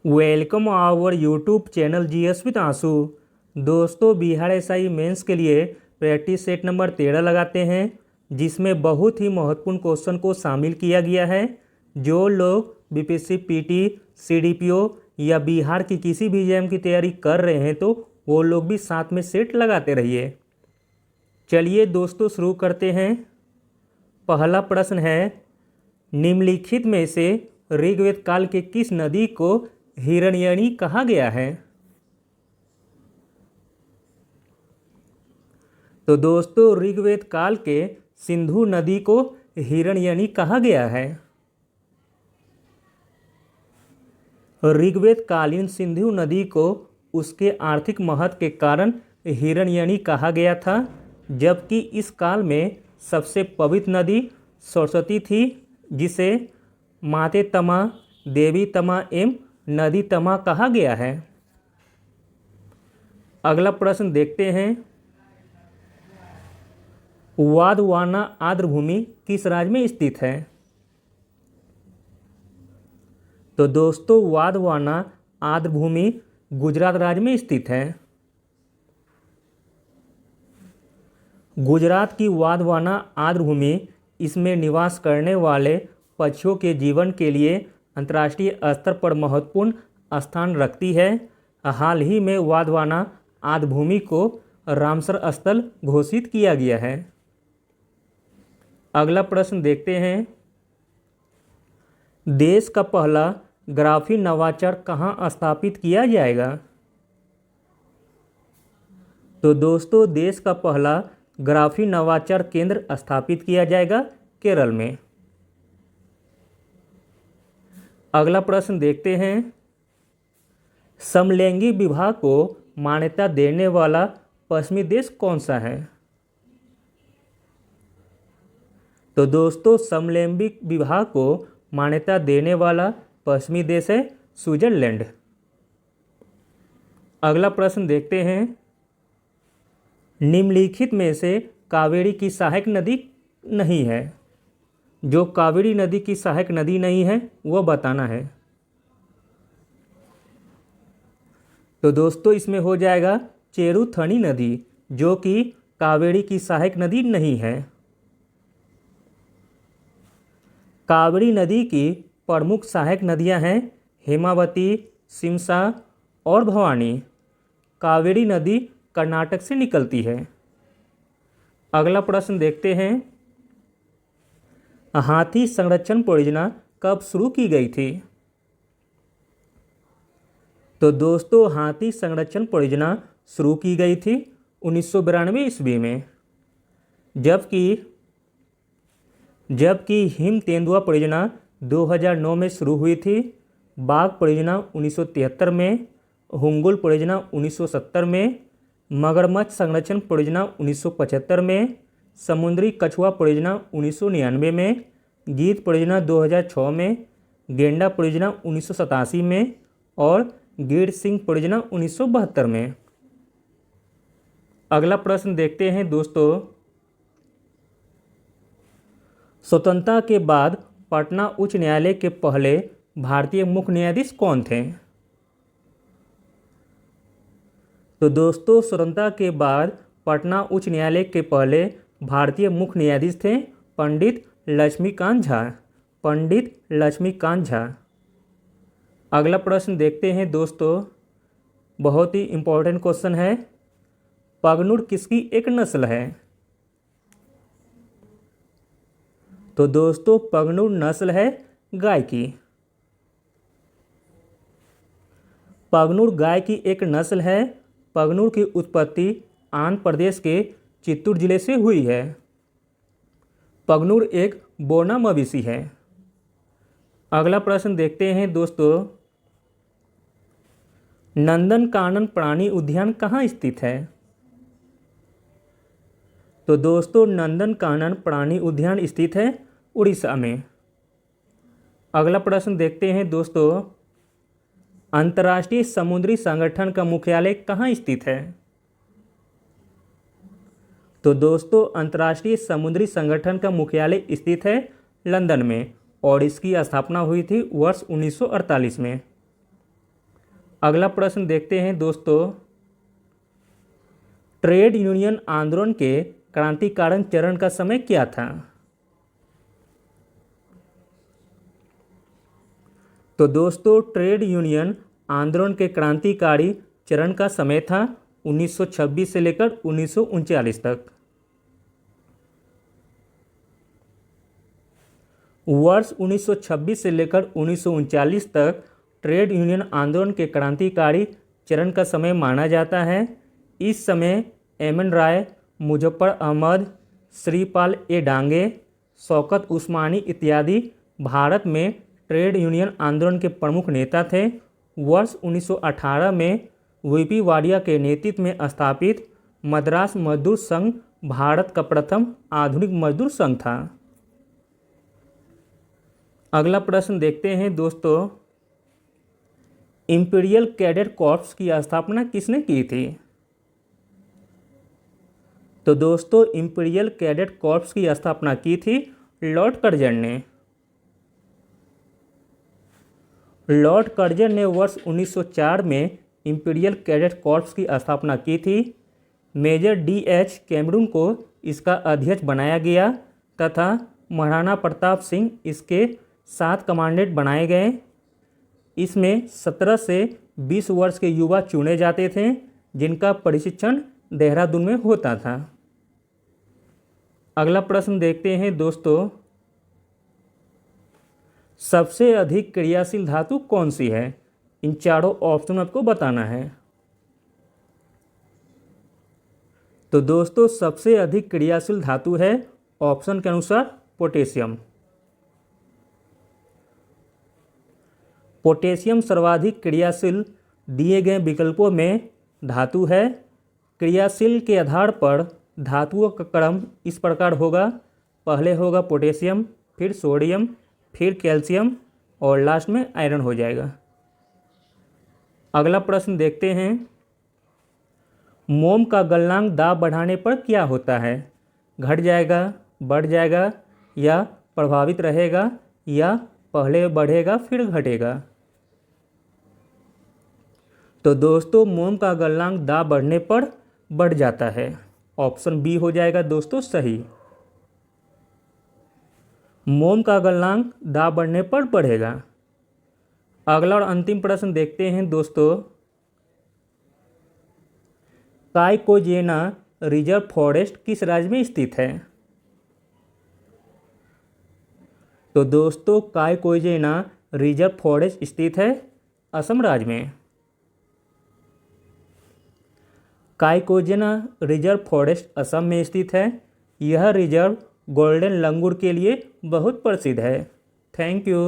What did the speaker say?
Welcome our YouTube channel GS with Ansu. दोस्तों, Bihar SI mains के लिए प्रैक्टिस सेट नंबर 13 लगाते हैं, जिसमें बहुत ही महत्वपूर्ण क्वेश्चन को शामिल किया गया है। जो लोग बीपीएससी पीटी, सीडीपीओ या बिहार की किसी भी एग्जाम की तैयारी कर रहे हैं तो वो लोग भी साथ में सेट लगाते रहिए। चलिए दोस्तों, शुरू करते हैं। पहला प्रश्न है, निम्नलिखित में से ऋग्वेद काल के किस नदी को हिरण्यनी कहा गया है? तो दोस्तों, ऋग्वेद काल के सिंधु नदी को हिरण्यनी कहा गया है। ऋग्वेद कालीन सिंधु नदी को उसके आर्थिक महत्व के कारण हिरण्यनी कहा गया था, जबकि इस काल में सबसे पवित्र नदी सरस्वती थी, जिसे माते तमा, देवी तमा एवं नदी तमा कहा गया है। अगला प्रश्न देखते हैं। वादवाना आर्द्रभूमि किस राज्य में स्थित है? तो दोस्तों, वादवाना आर्द्रभूमि गुजरात राज्य में स्थित है। गुजरात की वादवाना आर्द्रभूमि इसमें निवास करने वाले पक्षियों के जीवन के लिए अंतर्राष्ट्रीय स्तर पर महत्वपूर्ण स्थान रखती है। हाल ही में वादवाना आर्द्रभूमि को रामसर स्थल घोषित किया गया है। अगला प्रश्न देखते हैं। देश का पहला ग्राफीन नवाचार कहाँ स्थापित किया जाएगा? तो दोस्तों, देश का पहला ग्राफीन नवाचार केंद्र स्थापित किया जाएगा केरल में। अगला प्रश्न देखते हैं। समलैंगिक विवाह को मान्यता देने वाला पश्चिमी देश कौन सा है? तो दोस्तों, समलैंगिक विवाह को मान्यता देने वाला पश्चिमी देश है स्विट्जरलैंड। अगला प्रश्न देखते हैं। निम्नलिखित में से कावेरी की सहायक नदी नहीं है। जो कावेरी नदी की सहायक नदी नहीं है वह बताना है। तो दोस्तों, इसमें हो जाएगा चेरुथनी नदी, जो कि कावेरी की सहायक नदी नहीं है। कावेरी नदी की प्रमुख सहायक नदियां हैं हेमावती, शिमसा और भवानी। कावेरी नदी कर्नाटक से निकलती है। अगला प्रश्न देखते हैं। हाथी संरक्षण परियोजना कब शुरू की गई थी? तो दोस्तों, हाथी संरक्षण परियोजना शुरू की गई थी 1992 ईस्वी में, जबकि हिम तेंदुआ परियोजना 2009 में शुरू हुई थी। बाघ परियोजना 1973 में, हुंगुल परियोजना 1970 में, मगरमच्छ संरक्षण परियोजना 1975 में, समुद्री कछुआ परियोजना 1999 में, गीत परियोजना 2006 में, गेंडा परियोजना 1987 में और गिर सिंह परियोजना 1972 में। अगला प्रश्न देखते हैं दोस्तों। स्वतंत्रता के बाद पटना उच्च न्यायालय के पहले भारतीय मुख्य न्यायाधीश कौन थे? तो दोस्तों, स्वतंत्रता के बाद पटना उच्च न्यायालय के पहले भारतीय मुख्य न्यायाधीश थे पंडित लक्ष्मीकांत झा। पंडित लक्ष्मीकांत झा। अगला प्रश्न देखते हैं दोस्तों। बहुत ही इम्पोर्टेंट क्वेश्चन है। पगनुड़ किसकी एक नस्ल है? तो दोस्तों, पगनुड़ नस्ल है गाय की। पगनुड़ गाय की एक नस्ल है। पगनुड़ की उत्पत्ति आंध्र प्रदेश के चित्तूर जिले से हुई है। पगनुड़ एक बोना मवेशी है। अगला प्रश्न देखते हैं दोस्तों। नंदनकानन प्राणी उद्यान कहाँ स्थित है? तो दोस्तों, नंदनकानन प्राणी उद्यान स्थित है उड़ीसा में। अगला प्रश्न देखते हैं दोस्तों। अंतर्राष्ट्रीय समुद्री संगठन का मुख्यालय कहाँ स्थित है? तो दोस्तों, अंतर्राष्ट्रीय समुद्री संगठन का मुख्यालय स्थित है लंदन में और इसकी स्थापना हुई थी वर्ष 1948 में। अगला प्रश्न देखते हैं दोस्तों, ट्रेड यूनियन आंदोलन के क्रांतिकारण चरण का समय क्या था? तो दोस्तों ट्रेड यूनियन आंदोलन के क्रांतिकारी चरण का समय था 1926 से लेकर 1939 तक। वर्ष 1926 से लेकर 1939 तक ट्रेड यूनियन आंदोलन के क्रांतिकारी चरण का समय माना जाता है। इस समय एम.एन. राय, मुजफ्फर अहमद, श्रीपाल ए डांगे, शौकत उस्मानी इत्यादि भारत में ट्रेड यूनियन आंदोलन के प्रमुख नेता थे। वर्ष 1918 में वीपी वाडिया के नेतृत्व में स्थापित मद्रास मजदूर संघ भारत का प्रथम आधुनिक मजदूर संघ था। अगला प्रश्न देखते हैं दोस्तों, इंपीरियल कैडेट कॉर्प्स की स्थापना किसने की थी? तो दोस्तों इंपीरियल कैडेट कॉर्प्स की स्थापना की थी लॉर्ड कर्जन ने। लॉर्ड कर्जन ने वर्ष 1904 में इंपीरियल कैडेट कॉर्प्स की स्थापना की थी। Major D.H. कैमरून को इसका अध्यक्ष बनाया गया तथा महाराणा प्रताप सिंह इसके 7 कमांडेंट बनाए गए। इसमें 17 से 20 वर्ष के युवा चुने जाते थे जिनका प्रशिक्षण देहरादून में होता था। अगला प्रश्न देखते हैं दोस्तों, सबसे अधिक क्रियाशील धातु कौन सी है? इन चारों ऑप्शन आपको बताना है। तो दोस्तों सबसे अधिक क्रियाशील धातु है ऑप्शन के अनुसार पोटेशियम। पोटेशियम सर्वाधिक क्रियाशील दिए गए विकल्पों में धातु है। क्रियाशील के आधार पर धातुओं का क्रम इस प्रकार होगा, पहले होगा पोटेशियम, फिर सोडियम, फिर कैल्शियम और लास्ट में आयरन हो जाएगा। अगला प्रश्न देखते हैं, मोम का गलनांक दाब बढ़ाने पर क्या होता है? घट जाएगा, बढ़ जाएगा या प्रभावित रहेगा या पहले बढ़ेगा फिर घटेगा? तो दोस्तों मोम का गलनांक दाब बढ़ने पर बढ़ जाता है। ऑप्शन बी हो जाएगा दोस्तों सही। मोम का गलनांक दाब बढ़ने पर बढ़ेगा। अगला और अंतिम प्रश्न देखते हैं दोस्तों, काइकोजेना रिजर्व फॉरेस्ट किस राज्य में स्थित है? तो दोस्तों काइकोजेना रिजर्व फॉरेस्ट स्थित है असम राज्य में। काइकोजेना रिजर्व फॉरेस्ट असम में स्थित है। यह रिजर्व गोल्डन लंगूर के लिए बहुत प्रसिद्ध है। Thank you.